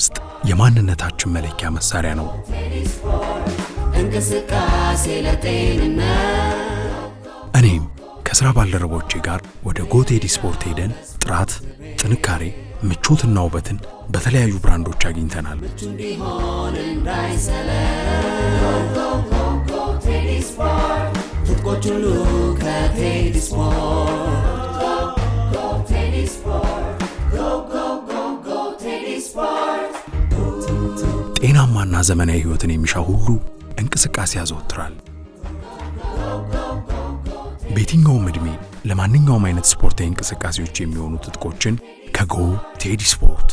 ውስጥ የማንነታችን መለኪያ መሳሪያ ነው። እንቅስቃሴ ለጤንነት። እኔም ከሥራ ባልደረቦቼ ጋር ወደ ጎቴዲ ስፖርት ሄደን ጥራት፣ ጥንካሬ፣ ምቾትና ውበትን በተለያዩ ብራንዶች አግኝተናል። እንዲሆን እንዳይሰለች ጎቴዲ ስፖርት ትጥቆች ሁሉ ከቴዲ ስፖርት ጎቴዲ ስፖርት ጎቴዲ ስፖርት። ጤናማና ዘመናዊ ሕይወትን የሚሻ ሁሉ እንቅስቃሴ ያዘወትራል። በየትኛውም ዕድሜ ለማንኛውም አይነት ስፖርታዊ እንቅስቃሴዎች የሚሆኑ ትጥቆችን ከጎቴዲ ስፖርት